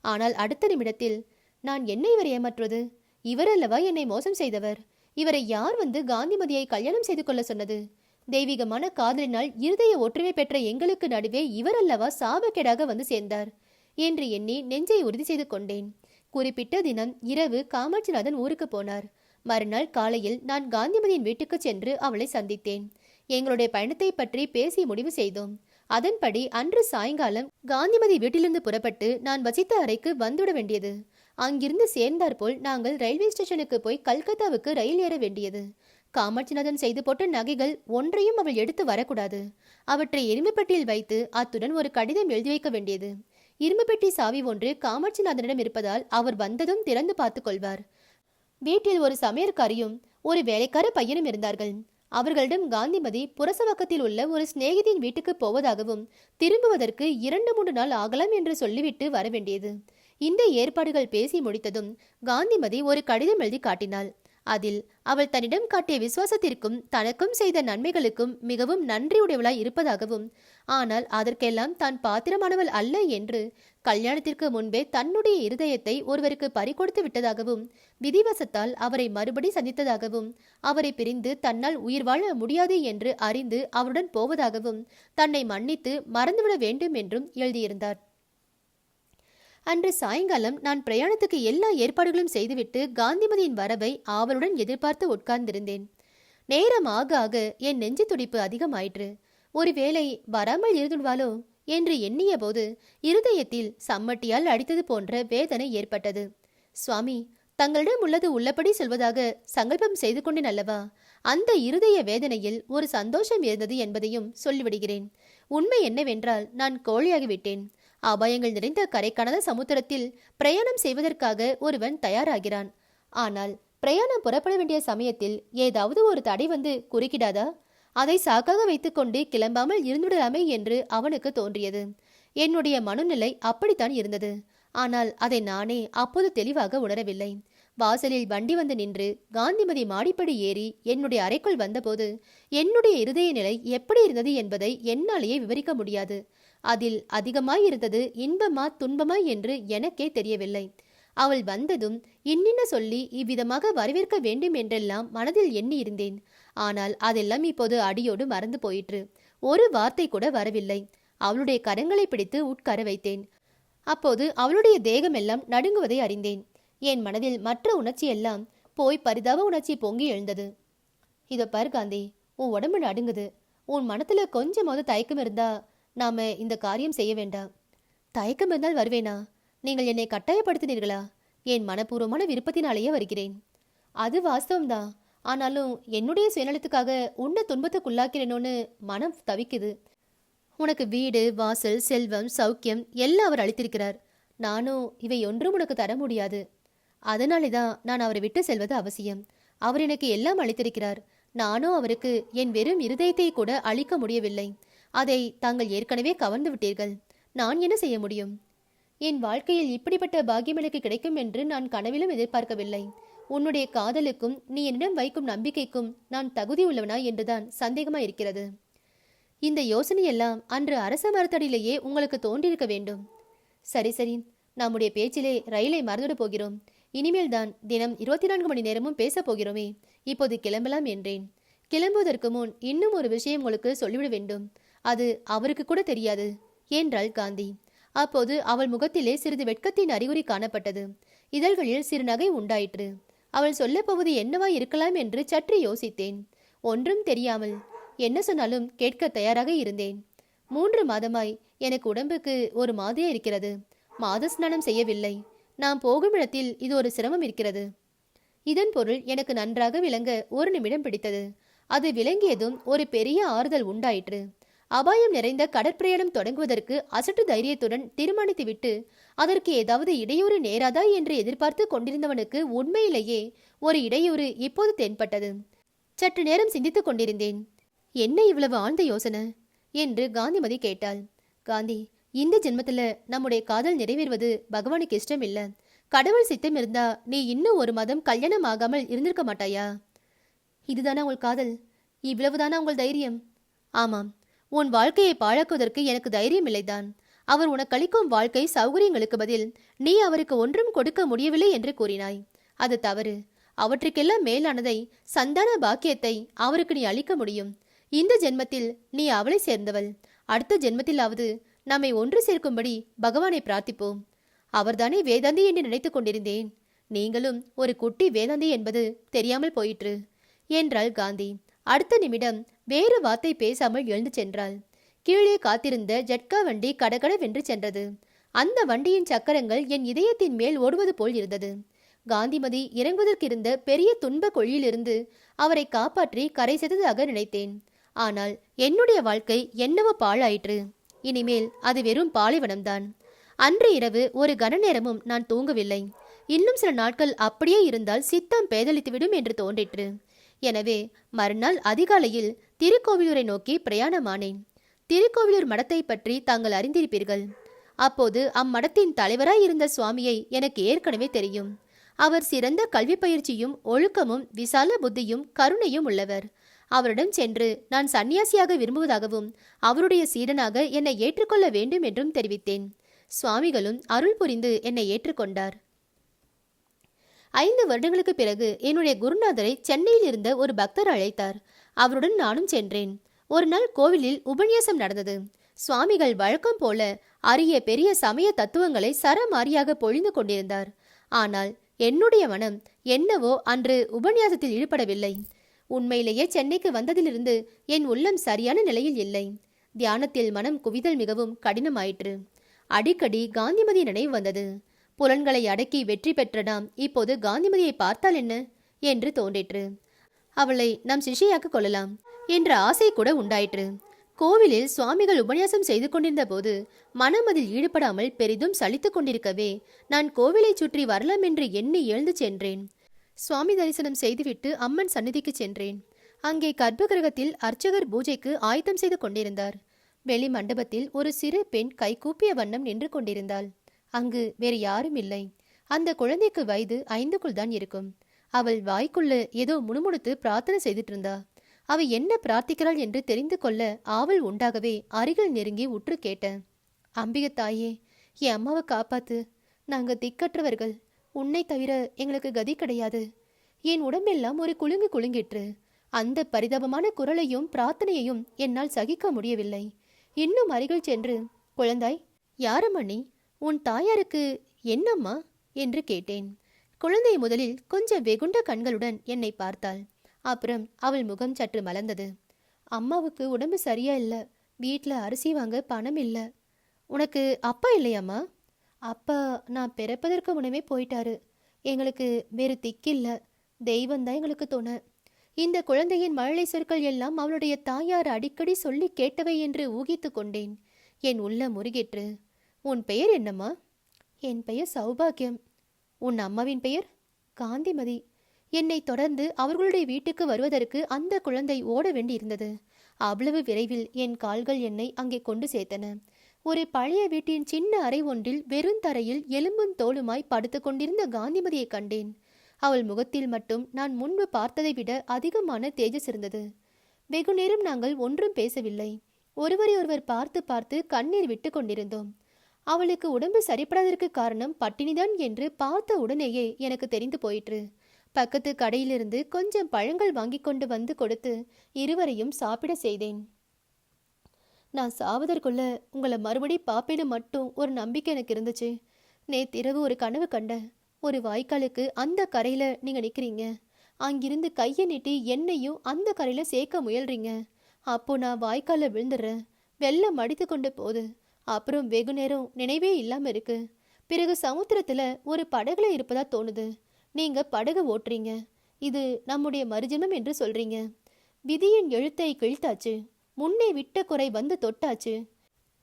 ஆனால் அடுத்த நிமிடத்தில், நான் என்ன இவரை ஏமாற்றுவது? இவரல்லவா என்னை மோசம் செய்தவர். இவரை யார் வந்து காந்திமதியை கல்யாணம் செய்து கொள்ள சொன்னது? தெய்வீகமான காதலினால் இருதய ஒற்றுமை பெற்ற எங்களுக்கு நடுவே இவரல்லவா சாபக்கேடாக வந்து சேர்ந்தார் என்று எண்ணி நெஞ்சை உறுதி செய்து கொண்டேன். குறிப்பிட்ட தினம் இரவு காமாட்சிநாதன் ஊருக்கு போனார். மறுநாள் காலையில் நான் காந்திமதியின் வீட்டுக்கு சென்று அவளை சந்தித்தேன். எங்களுடைய பயணத்தை பற்றி பேசி முடிவு செய்தோம். அதன்படி அன்று சாயங்காலம் காந்திமதி வீட்டிலிருந்து புறப்பட்டு நான் வசித்த அறைக்கு வந்துவிட வேண்டியது. அங்கிருந்து சேர்ந்தாற்போல் நாங்கள் ரயில்வே ஸ்டேஷனுக்கு போய் கல்கத்தாவுக்கு ரயில் ஏற வேண்டியது. காமாட்சிநாதன் செய்து போட்ட நகைகள் ஒன்றையும் அவள் எடுத்து வரக்கூடாது. அவற்றை இரும்பு பெட்டியில் வைத்து அத்துடன் ஒரு கடிதம் எழுதி வைக்க வேண்டியது. இரும்பு பெட்டி சாவி ஒன்று காமாட்சிநாதனிடம் இருப்பதால் அவர் வந்ததும் திறந்து பார்த்து கொள்வார். வீட்டில் ஒரு சமையற்காரியும் ஒரு வேலைக்கார பையனும் இருந்தார்கள். அவர்களிடம் காந்திமதி புரசவக்கத்தில் உள்ள ஒரு சிநேகிதின் வீட்டுக்கு போவதாகவும் திரும்புவதற்கு 2-3 நாள் ஆகலாம் என்று சொல்லிவிட்டு வர வேண்டியது. இந்த ஏற்பாடுகள் பேசி முடித்ததும் காந்திமதி ஒரு கடிதம் எழுதி காட்டினாள். அதில் அவள் தன்னிடம் காட்டிய விசுவாசத்திற்கும் தனக்கும் செய்த நன்மைகளுக்கும் மிகவும் நன்றியுடையவளாய் இருப்பதாகவும், ஆனால் அதற்கெல்லாம் தான் பாத்திரமானவள் அல்ல என்று கல்யாணத்திற்கு முன்பே தன்னுடைய இருதயத்தை ஒருவருக்கு பறிகொடுத்து விட்டதாகவும், விதிவசத்தால் அவரை மறுபடி சந்தித்ததாகவும், அவரை பிரிந்து தன்னால் உயிர் வாழ முடியாது என்று அறிந்து அவருடன் போவதாகவும், தன்னை மன்னித்து மறந்துவிட வேண்டும் என்றும் எழுதியிருந்தார். அன்று சாயங்காலம் நான் பிரயாணத்துக்கு எல்லா ஏற்பாடுகளும் செய்துவிட்டு காந்திமதியின் வரவை ஆவலுடன் எதிர்பார்த்து உட்கார்ந்திருந்தேன். நேரம் ஆக ஆக என் நெஞ்சு துடிப்பு அதிகமாயிற்று. ஒருவேளை வராமல் இருந்துடுவாளோ என்று எண்ணிய போது இருதயத்தில் சம்மட்டியால் அடித்தது போன்ற வேதனை ஏற்பட்டது. சுவாமி, தங்களிடம் உள்ளது உள்ளபடி சொல்வதாக சங்கல்பம் செய்து கொண்டேன் அல்லவா? அந்த இருதய வேதனையில் ஒரு சந்தோஷம் இருந்தது என்பதையும் சொல்லிவிடுகிறேன். உண்மை என்னவென்றால் நான் கோழையாகிவிட்டேன். அபாயங்கள் நிறைந்த கரைக்காணாத சமுத்திரத்தில் பிரயாணம் செய்வதற்காக ஒருவன் தயாராகிறான். ஆனால் பிரயாணம் புறப்பட வேண்டிய சமயத்தில் ஏதாவது ஒரு தடை வந்து குறுக்கிடாதா? அதை சாக்காக வைத்துக்கொண்டு கிளம்பாமல் இருந்துவிடலாமே என்று அவனுக்கு தோன்றியது. என்னுடைய மனநிலை அப்படித்தான் இருந்தது. ஆனால் அதை நானே அப்போது தெளிவாக உணரவில்லை. வாசலில் வண்டி வந்து நின்று காந்திமதி மாடிப்படி ஏறி என்னுடைய அறைக்குள் வந்தபோது என்னுடைய இருதய நிலை எப்படி இருந்தது என்பதை என்னாலேயே விவரிக்க முடியாது. அதில் அதிகமாயிருந்தது இன்பமா துன்பமா என்று எனக்கே தெரியவில்லை. அவள் வந்ததும் இன்னின்ன சொல்லி இவ்விதமாக வரவேற்க வேண்டும் என்றெல்லாம் மனதில் எண்ணி இருந்தேன். ஆனால் அதெல்லாம் இப்போது அடியோடு மறந்து போயிற்று. ஒரு வார்த்தை கூட வரவில்லை. அவளுடைய கரங்களை பிடித்து உட்கார வைத்தேன். அப்போது அவளுடைய தேகமெல்லாம் நடுங்குவதை அறிந்தேன். என் மனதில் மற்ற உணர்ச்சியெல்லாம் போய் பரிதாப உணர்ச்சி பொங்கி எழுந்தது. இதோ பாரு காந்தி, உன் உடம்பு நடுங்குது. உன் மனத்துல கொஞ்சமாவது தயக்கம் இருந்தா நாம இந்த காரியம் செய்ய வேண்டாம். தயக்கம் இருந்தால் வருவேனா? நீங்கள் என்னை கட்டாயப்படுத்தினீர்களா? என் மனப்பூர்வமான விருப்பத்தினாலேயே வருகிறேன். அது வாஸ்தவம்தான். ஆனாலும் என்னுடைய சுயநலத்துக்காக உன்னை துன்பத்துக்குள்ளாக்கிறேனோன்னு மனம் தவிக்குது. உனக்கு வீடு, வாசல், செல்வம், சௌக்கியம் எல்லாம் அவர் அளித்திருக்கிறார். நானும் இவை ஒன்றும் உனக்கு தர முடியாது. அதனாலே தான் நான் அவரை விட்டு செல்வது அவசியம். அவர் எனக்கு எல்லாம் அளித்திருக்கிறார். நானும் அவருக்கு என் வெறும் இருதயத்தை கூட அளிக்க முடியவில்லை. அதை தாங்கள் ஏற்கனவே கவர்ந்து விட்டீர்கள். நான் என்ன செய்ய முடியும்? என் வாழ்க்கையில் இப்படிப்பட்ட பாக்கியம் எனக்கு கிடைக்கும் என்று நான் கனவிலும் எதிர்பார்க்கவில்லை. உன்னுடைய காதலுக்கும் நீ என்னிடம் வைக்கும் நம்பிக்கைக்கும் நான் தகுதி உள்ளவனா என்றுதான் சந்தேகமா இருக்கிறது. இந்த யோசனையெல்லாம் அன்று அரச மரத்தடியிலேயே உங்களுக்கு தோன்றியிருக்க வேண்டும். சரி சரி, நம்முடைய பேச்சிலே ரயிலை மறந்துவிட போகிறோம். இனிமேல் தான் தினம் 24 மணி நேரமும் பேச போகிறோமே. இப்போது கிளம்பலாம் என்றேன். கிளம்புவதற்கு முன் இன்னும் ஒரு விஷயம் உங்களுக்கு சொல்லிவிட வேண்டும். அது அவருக்கு கூட தெரியாது என்றாள் காந்தி. அப்போது அவள் முகத்திலே சிறிது வெட்கத்தின் அறிகுறி காணப்பட்டது. இதழ்களில் சிறு நகை உண்டாயிற்று. அவள் சொல்லப்போவது என்னவா இருக்கலாம் என்று சற்று யோசித்தேன். ஒன்றும் தெரியாமல் என்ன சொன்னாலும் கேட்க தயாராக இருந்தேன். 3 மாதமாய் எனக்கு உடம்புக்கு ஒரு மாதிரியா இருக்கிறது. மாத ஸ்நானம் செய்யவில்லை. நான் போகும் இடத்தில் இது ஒரு சிரமம் இருக்கிறது. இதன் பொருள் எனக்கு நன்றாக விளங்க ஒரு நிமிடம் பிடித்தது. அது விளங்கியதும் ஒரு பெரிய ஆறுதல் உண்டாயிற்று. அபாயம் நிறைந்த கடற்பிரயாணம் தொடங்குவதற்கு அசட்டு தைரியத்துடன் தீர்மானித்துவிட்டு அதற்கு ஏதாவது இடையூறு நேராதா என்று எதிர்பார்த்து கொண்டிருந்தவனுக்கு உண்மையிலேயே ஒரு இடையூறு இப்போது தென்பட்டது. சற்று நேரம் சிந்தித்துக் கொண்டிருந்தேன். என்ன இவ்வளவு ஆழ்ந்த யோசனை என்று காந்திமதி கேட்டாள். காந்தி, இந்த ஜென்மத்துல நம்முடைய காதல் நிறைவேறுவது பகவானுக்கு இஷ்டம் இல்ல. கடவுள் சித்தம் இருந்தா நீ இன்னும் 1 மாதம் கல்யாணம் ஆகாமல் இருந்திருக்க மாட்டாயா? இதுதானா உங்கள் காதல்? இவ்வளவுதானா உங்கள் தைரியம்? ஆமாம், உன் வாழ்க்கையை பாழாக்குவதற்கு எனக்கு தைரியம் இல்லைதான். அவர் உனக்கு அளிக்கும் வாழ்க்கை சௌகரியங்களுக்கு பதில் நீ அவருக்கு ஒன்றும் கொடுக்க முடியவில்லை என்று கூறினாய். அது தவறு. அவற்றுக்கெல்லாம் மேலானதை, சந்தான பாக்கியத்தை அவருக்கு நீ அளிக்க முடியும். இந்த ஜென்மத்தில் நீ அவளை சேர்ந்தவள். அடுத்த ஜென்மத்திலாவது நம்மை ஒன்று சேர்க்கும்படி பகவானை பிரார்த்திப்போம். அவர்தானே வேதாந்தி என்று நினைத்து கொண்டிருந்தேன். நீங்களும் ஒரு குட்டி வேதாந்தி என்பது தெரியாமல் போயிற்று என்றாள் காந்தி. அடுத்த நிமிடம் வேறு வார்த்தை பேசாமல் எழுந்து சென்றாள். கீழே காத்திருந்த ஜட்கா வண்டி கடகடவென்று சென்றது. அந்த வண்டியின் சக்கரங்கள் என் இதயத்தின் மேல் ஓடுவது போல் இருந்தது. காந்திமதி இறங்குவதற்கிருந்த பெரிய துன்ப கொழியிலிருந்து அவரை காப்பாற்றி கரை சேர்த்ததாக நினைத்தேன். ஆனால் என்னுடைய வாழ்க்கை என்னவோ பாழாயிற்று. இனிமேல் அது வெறும் பாலைவனம்தான். அன்று இரவு ஒரு கன நேரமும் நான் தூங்கவில்லை. இன்னும் சில நாட்கள் அப்படியே இருந்தால் சித்தம் பேதலித்துவிடும் என்று தோன்றிற்று. எனவே மறுநாள் அதிகாலையில் திருக்கோவிலூரை நோக்கி பிரயாணமானேன். திருக்கோவிலூர் மடத்தை பற்றி தாங்கள் அறிந்திருப்பீர்கள். அப்போது அம்மடத்தின் தலைவராய் இருந்த சுவாமியை எனக்கு ஏற்கனவே தெரியும். அவர் சிறந்த கல்வி பயிற்சியும் ஒழுக்கமும் விசால புத்தியும் கருணையும் உள்ளவர். அவரிடம் சென்று நான் சன்னியாசியாக விரும்புவதாகவும் அவருடைய சீடனாக என்னை ஏற்றுக்கொள்ள வேண்டும் என்றும் தெரிவித்தேன். சுவாமிகளும் அருள் புரிந்து என்னை ஏற்றுக்கொண்டார். 5 வருடங்களுக்கு பிறகு என்னுடைய குருநாதரை சென்னையில் இருந்த ஒரு பக்தர் அழைத்தார். அவருடன் நானும் சென்றேன். ஒரு நாள் கோவிலில் உபன்யாசம் நடந்தது. சுவாமிகள் வழக்கம் போல அரிய பெரிய சமய தத்துவங்களை சரமாரியாக பொழிந்து கொண்டிருந்தார். ஆனால் என்னுடைய மனம் என்னவோ அன்று உபன்யாசத்தில் ஈடுபடவில்லை. உண்மையிலேயே சென்னைக்கு வந்ததிலிருந்து என் உள்ளம் சரியான நிலையில் இல்லை. தியானத்தில் மனம் குவிதல் மிகவும் கடினமாயிற்று. அடிக்கடி காந்திமதி நினைவு வந்தது. புலன்களை அடக்கி வெற்றி பெற்ற நாம் இப்போது காந்திமதியை பார்த்தால் என்ன என்று தோன்றிற்று. அவளை நம் சிஷ்யாக்க கொள்ளலாம் என்ற ஆசை கூட உண்டாயிற்று. கோவிலில் சுவாமிகள் உபன்யாசம் செய்து கொண்டிருந்த போது மனம் அதில் ஈடுபடாமல் பெரிதும் சலித்து கொண்டிருக்கவே நான் கோவிலை சுற்றி வரலாம் என்று எண்ணி எழுந்து சென்றேன். சுவாமி தரிசனம் செய்துவிட்டு அம்மன் சந்நிதிக்கு சென்றேன். அங்கே கர்ப்பகிரகத்தில் அர்ச்சகர் பூஜைக்கு ஆயத்தம் செய்து கொண்டிருந்தார். வெளி மண்டபத்தில் ஒரு சிறு பெண் கைகூப்பிய வண்ணம் நின்று கொண்டிருந்தாள். அங்கு வேறு யாரும் இல்லை. அந்த குழந்தைக்கு வயது 5க்குள் தான் இருக்கும். அவள் வாய்க்குள்ள ஏதோ முணுமுணுத்து பிரார்த்தனை செய்துட்டு இருந்தா. அவ என்ன பிரார்த்திக்கிறாள் என்று தெரிந்து கொள்ள ஆவல் உண்டாகவே அருகில் நெருங்கி உற்று கேட்டேன். அம்பிகை தாயே, என் அம்மாவை காப்பாத்து. நாங்க திக்கற்றவர்கள். உன்னை தவிர எங்களுக்கு கதி கிடையாது. என் உடம்பெல்லாம் ஒரு குலுங்கு குலுங்கிற்று. அந்த பரிதாபமான குரலையும் பிரார்த்தனையையும் என்னால் சகிக்க முடியவில்லை. இன்னும் அருகில் சென்று, குழந்தாய், யாரம்மா நீ? உன் தாயாருக்கு என்னம்மா என்று கேட்டேன். குழந்தை முதலில் கொஞ்சம் வெகுண்ட கண்களுடன் என்னை பார்த்தாள். அப்புறம் அவள் முகம் சற்று மலர்ந்தது. அம்மாவுக்கு உடம்பு சரியா இல்லை. வீட்டில் அரிசி வாங்க பணம் இல்லை. உனக்கு அப்பா இல்லையாம்மா? அப்பா நான் பிறப்பதற்கு முன்னமே போயிட்டாரு. எங்களுக்கு வேறு திக்கில்லை. தெய்வந்தான் எங்களுக்கு துணை. இந்த குழந்தையின் மழலை சொற்கள் எல்லாம் அவளுடைய தாயார் அடிக்கடி சொல்லி கேட்டவை என்று ஊகித்து கொண்டேன். என் உள்ள முருகிற்று. உன் பெயர் என்னம்மா? என் பெயர் சௌபாகியம். உன் அம்மாவின் பெயர்? காந்திமதி. என்னை தொடர்ந்து அவர்களுடைய வீட்டுக்கு வருவதற்கு அந்த குழந்தை ஓட வேண்டியிருந்தது. அவ்வளவு விரைவில் என் கால்கள் என்னை அங்கே கொண்டு சேர்த்தன. ஒரு பழைய வீட்டின் சின்ன அறை ஒன்றில் வெறுந்தரையில் எலும்பும் தோலுமாய் படுத்து கொண்டிருந்த காந்திமதியை கண்டேன். அவள் முகத்தில் மட்டும் நான் முன்பு பார்த்ததை விட அதிகமான தேஜஸ் இருந்தது. வெகு நேரம் நாங்கள் ஒன்றும் பேசவில்லை. ஒருவரை ஒருவர் பார்த்து பார்த்து கண்ணீர் விட்டு கொண்டிருந்தோம். அவளுக்கு உடம்பு சரிப்படாததற்கு காரணம் பட்டினிதான் என்று பார்த்த உடனேயே எனக்கு தெரிந்து போயிற்று. பக்கத்து கடையிலிருந்து கொஞ்சம் பழங்கள் வாங்கி கொண்டு வந்து கொடுத்து இருவரையும் சாப்பிட செய்தேன். நான் சாவதற்குள்ள உங்களை மறுபடி பாப்பேன்னு மட்டும் ஒரு நம்பிக்கை எனக்கு இருந்துச்சு. நேத்திரவு ஒரு கனவு கண்டேன். ஒரு வாய்க்காலுக்கு அந்த கரையில நீங்க நிக்கிறீங்க. அங்கிருந்து கையை நீட்டி என்னையும் அந்த கரையில சேர்க்க முயல்றீங்க. அப்போ நான் வாய்க்கால விழுந்துடுறேன். வெள்ளம் அடித்து கொண்டு போகுது. அப்புறம் வெகு நேரம் நினைவே இல்லாம இருக்கு. பிறகு சமுத்திரத்துல ஒரு படகுல இருப்பதா தோணுது. நீங்க படகு ஓட்டுறீங்க. இது நம்முடைய மறுஜன்மம் என்று சொல்றீங்க. விதியின் எழுத்தை கிழித்தாச்சு. முன்னே விட்ட குறை வந்து தொட்டாச்சு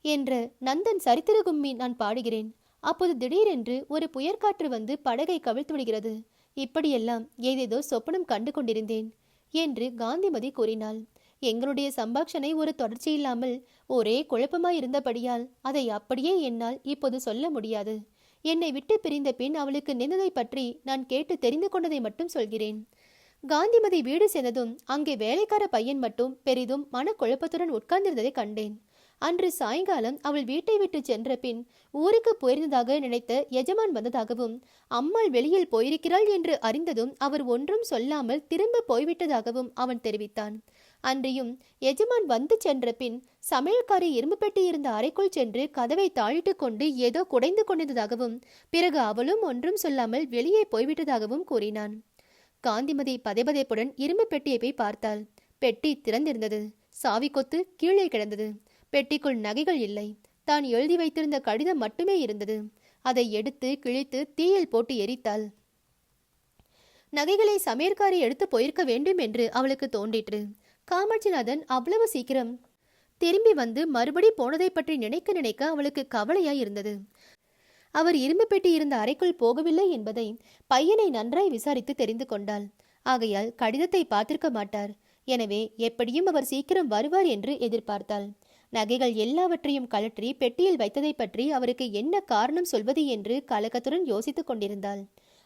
என்ற நந்தன் சரித்திர கும்மி நான் பாடுகிறேன். அப்போது திடீரென்று ஒரு புயற்காற்று வந்து படகை கவிழ்த்து விடுகிறது. இப்படியெல்லாம் ஏதேதோ சொப்பனம் கண்டு கொண்டிருந்தேன் என்று காந்திமதி கூறினாள். எங்களுடைய சம்பாஷணை ஒரு தொடர்ச்சி இல்லாமல் ஒரே குழப்பமாயிருந்தபடியால் அதை அப்படியே என்னால் இப்போது சொல்ல முடியாது. என்னை விட்டு பிரிந்த பின் அவளுக்கு நின்றதை பற்றி நான் கேட்டு தெரிந்து கொண்டதை மட்டும் சொல்கிறேன். காந்திமதி வீடு சென்றதும் அங்கே வேலைக்கார பையன் மட்டும் பெரிதும் மனக்குழப்பத்துடன் உட்கார்ந்திருந்ததை கண்டேன். அன்று சாயங்காலம் அவள் வீட்டை விட்டு சென்ற பின் ஊருக்கு போயிருந்ததாக நினைத்த எஜமான் வந்ததாகவும் அம்மாள் வெளியில் போயிருக்கிறாள் என்று அறிந்ததும் அவர் ஒன்றும் சொல்லாமல் திரும்ப போய்விட்டதாகவும் அவன் தெரிவித்தான். அன்றியும் எஜமான் வந்து சென்ற பின் சமையல்காரி இரும்பு பெட்டி இருந்த அறைக்குள் சென்று கதவை தாழிட்டு கொண்டு ஏதோ குடைந்து கொண்டிருந்ததாகவும் பிறகு அவளும் ஒன்றும் சொல்லாமல் வெளியே போய்விட்டதாகவும் கூறினான். காந்திமதி பதைபதைப்புடன் இரும்பு பெட்டியை போய் பார்த்தாள். பெட்டி திறந்திருந்தது. சாவி கொத்து கீழே கிடந்தது. பெட்டிக்குள் நகைகள் இல்லை. தான் எழுதி வைத்திருந்த கடிதம் மட்டுமே இருந்தது. அதை எடுத்து கிழித்து தீயில் போட்டு எரித்தாள். நகைகளை சமையற்காரி எடுத்து போயிருக்க வேண்டும் என்று அவளுக்கு தோன்றிற்று. காமாட்சிநாதன் அவ்வளவு சீக்கிரம் திரும்பி வந்து மறுபடி போனதை பற்றி நினைக்க நினைக்க அவளுக்கு கவலையாய் இருந்தது. அவர் இரும்பு பெட்டி இருந்த அறைக்குள் போகவில்லை என்பதை பையனை நன்றாய் விசாரித்து தெரிந்து கொண்டாள். ஆகையால் கடிதத்தை பார்த்திருக்க மாட்டார். எனவே எப்படியும் அவர் சீக்கிரம் வருவார் என்று எதிர்பார்த்தாள். நகைகள் எல்லாவற்றையும் கழற்றி பெட்டியில் வைத்ததை பற்றி அவருக்கு என்ன காரணம் சொல்வது என்று கலக்கத்துடன் யோசித்துக் கொண்டிருந்தாள்.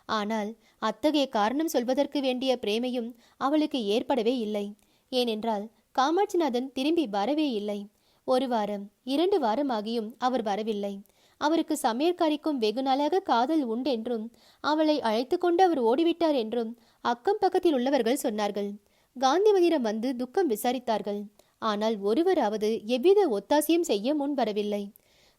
ஆனால் அத்தகைய காரணம் சொல்வதற்கு வேண்டிய பிரேமையும் அவளுக்கு ஏற்படவே இல்லை. ஏனென்றால் காமாட்சிநாதன் திரும்பி வரவே இல்லை. 1 வாரம் 2 வாரமாகியும் அவர் வரவில்லை. அவருக்கு சமையற்காரிக்கும் வெகு நாளாக காதல் உண்டென்றும் அவளை அழைத்து கொண்டு அவர் ஓடிவிட்டார் என்றும் அக்கம் பக்கத்தில் உள்ளவர்கள் சொன்னார்கள். காந்திமதியிடம் வந்து துக்கம் விசாரித்தார்கள். ஆனால் ஒருவராவது எவ்வித ஒத்தாசையும் செய்ய முன் வரவில்லை.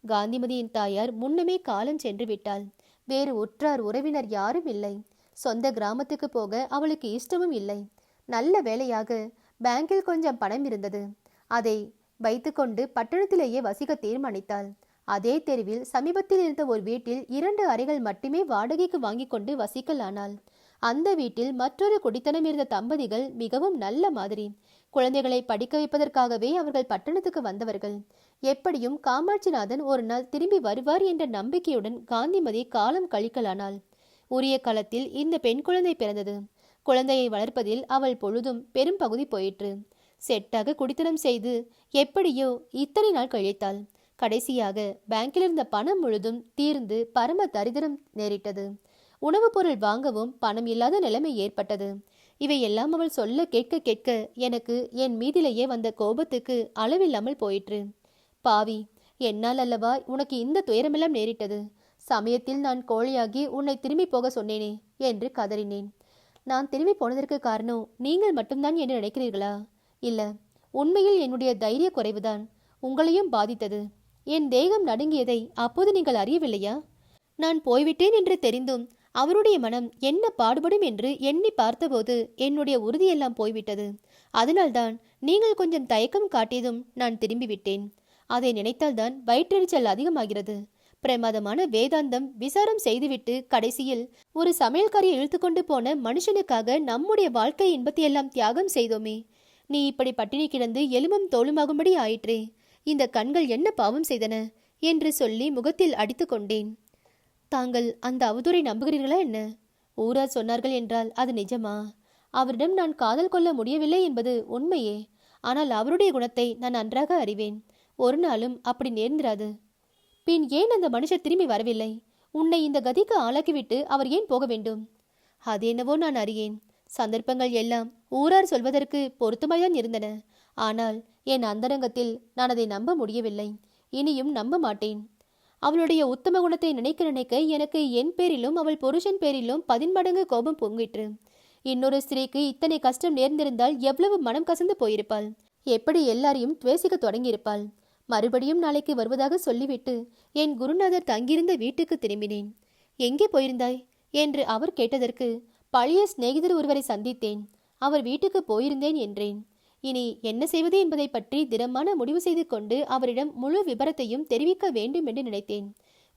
காந்திமதியின் தாயார் முன்னமே காலம் சென்று விட்டாள். வேறு உற்றார் உறவினர் யாரும் இல்லை. சொந்த கிராமத்துக்கு போக அவளுக்கு இஷ்டமும் இல்லை. நல்ல வேளையாக பேங்கில் கொஞ்சம் பணம் இருந்தது. அதை வைத்துக்கொண்டு பட்டணத்திலேயே வசிக்க தீர்மானித்தாள். அதே தெருவில் சமீபத்தில் இருந்த ஒரு வீட்டில் 2 அறைகள் மட்டுமே வாடகைக்கு வாங்கி கொண்டு வசிக்கலானாள். அந்த வீட்டில் மற்றொரு குடித்தனம் இருந்த தம்பதிகள் மிகவும் நல்ல மாதிரி. குழந்தைகளை படிக்க வைப்பதற்காகவே அவர்கள் பட்டணத்துக்கு வந்தவர்கள். எப்படியும் காமாட்சிநாதன் ஒரு நாள் திரும்பி வருவார் என்ற நம்பிக்கையுடன் காந்திமதி காலம் கழிக்கலானாள். உரிய காலத்தில் இந்த பெண் குழந்தை பிறந்தது. குழந்தையை வளர்ப்பதில் அவள் பொழுதும் பெரும் பகுதி போயிற்று. செட்டாக குடித்தனம் செய்து எப்படியோ இத்தனை நாள் கழித்தாள். கடைசியாக பேங்கில் இருந்த பணம் முழுதும் தீர்ந்து பரம தரித்திரம் நேரிட்டது. உணவுப் பொருள் வாங்கவும் பணம் இல்லாத நிலைமை ஏற்பட்டது. இவையெல்லாம் அவள் சொல்ல கேட்க கேட்க எனக்கு என் மீதிலேயே வந்த கோபத்துக்கு அளவில்லாமல் போயிற்று. பாவி, என்னால் அல்லவா உனக்கு இந்த துயரமெல்லாம் நேரிட்டது. சமயத்தில் நான் கோழையாகி உன்னை திரும்பி போக சொன்னேனே என்று கதறினேன். நான் திரும்பி போனதற்கு காரணம் நீங்கள் மட்டும்தான் என்று நினைக்கிறீர்களா? இல்ல, உண்மையில் என்னுடைய தைரிய குறைவுதான் உங்களையும் பாதித்தது. என் தேகம் நடுங்கியதை அப்போது நீங்கள் அறியவில்லையா? நான் போய்விட்டேன் என்று தெரிந்தும் அவருடைய மனம் என்ன பாடுபடும் என்று எண்ணி பார்த்தபோது என்னுடைய உறுதியெல்லாம் போய்விட்டது. அதனால்தான் நீங்கள் கொஞ்சம் தயக்கம் காட்டியதும் நான் திரும்பிவிட்டேன். அதை நினைத்தால்தான் வயிற்றெரிச்சல் அதிகமாகிறது. பிரமாதமான வேதாந்தம் விசாரம் செய்துவிட்டு கடைசியில் ஒரு சமையல்காரியை இழுத்து கொண்டு போன மனுஷனுக்காக நம்முடைய வாழ்க்கை இன்பத்தையெல்லாம் தியாகம் செய்தோமே. நீ இப்படி பட்டினி கிடந்து எலும்பும் தோளுமாகும்படி ஆயிற்றே. இந்த கண்கள் என்ன பாவம் செய்தன என்று சொல்லி முகத்தில் அடித்து கொண்டேன். தாங்கள் அந்த அவதூறை நம்புகிறீர்களா என்ன? ஊரார் சொன்னார்கள் என்றால் அது நிஜமா? அவரிடம் நான் காதல் கொள்ள முடியவில்லை என்பது உண்மையே. ஆனால் அவருடைய குணத்தை நான் நன்றாக அறிவேன். ஒரு நாளும் அப்படி நேர்ந்திராது. பின் ஏன் அந்த மனுஷர் திரும்பி வரவில்லை? உன்னை இந்த கதிக்கு ஆளாக்கிவிட்டு அவர் ஏன் போக வேண்டும்? அது என்னவோ நான் அறியேன். சந்தர்ப்பங்கள் எல்லாம் ஊரார் சொல்வதற்கு பொருத்தமாய்தான் இருந்தன. ஆனால் என் அந்தரங்கத்தில் நான் அதை நம்ப முடியவில்லை. இனியும் நம்ப மாட்டேன். அவளுடைய உத்தம குணத்தை நினைக்க நினைக்க எனக்கு என் பேரிலும் அவள் புருஷன் பேரிலும் 10 மடங்கு கோபம் பொங்கிற்று. இன்னொரு ஸ்திரீக்கு இத்தனை கஷ்டம் நேர்ந்திருந்தால் எவ்வளவு மனம் கசந்து போயிருப்பாள். எப்படி எல்லாரையும் துவேசிக்க தொடங்கியிருப்பாள். மறுபடியும் நாளைக்கு வருவதாக சொல்லிவிட்டு என் குருநாதர் தங்கியிருந்த வீட்டுக்கு திரும்பினேன். எங்கே போயிருந்தாய் என்று அவர் கேட்டதற்கு பழைய சிநேகிதர் ஒருவரை சந்தித்தேன், அவர் வீட்டுக்கு போயிருந்தேன் என்றேன். இனி என்ன செய்வது என்பதை பற்றி திடமான முடிவு செய்து கொண்டு அவரிடம் முழு விபரத்தையும் தெரிவிக்க வேண்டும் என்று நினைத்தேன்.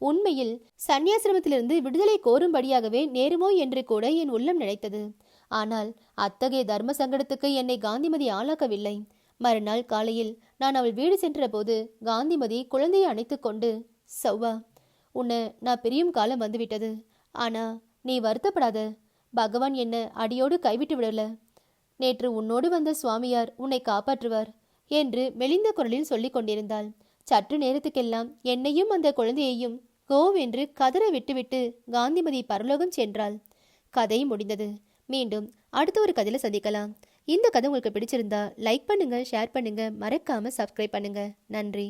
உண்மையில் சந்நியாசிரமத்திலிருந்து விடுதலை கோரும்படியாகவே நேருமோ என்று கூட என் உள்ளம் நினைத்தது. ஆனால் அத்தகைய தர்ம சங்கடத்துக்கு என்னை காந்திமதி ஆளாக்கவில்லை. மறுநாள் காலையில் நான் அவள் வீடு சென்ற போது காந்திமதி குழந்தையை அணைத்து கொண்டு, சௌவா, உன்னை நான் பிரியும் காலம் வந்துவிட்டது. ஆனா நீ வருத்தப்படாத. பகவான் என்ன அடியோடு கைவிட்டு விடல. நேற்று உன்னோடு வந்த சுவாமியார் உன்னை காப்பாற்றுவார் என்று மெலிந்த குரலில் சொல்லிக் கொண்டிருந்தாள். சற்று நேரத்துக்கெல்லாம் என்னையும் அந்த குழந்தையையும் கோவென்று கதற விட்டுவிட்டு காந்திமதி பரலோகம் சென்றாள். கதை முடிந்தது. மீண்டும் அடுத்த ஒரு கதையில சந்திக்கலாம். இந்த கதை உங்களுக்கு பிடிச்சிருந்தா லைக் பண்ணுங்க, ஷேர் பண்ணுங்க, மறக்காம சப்ஸ்கிரைப் பண்ணுங்க. நன்றி.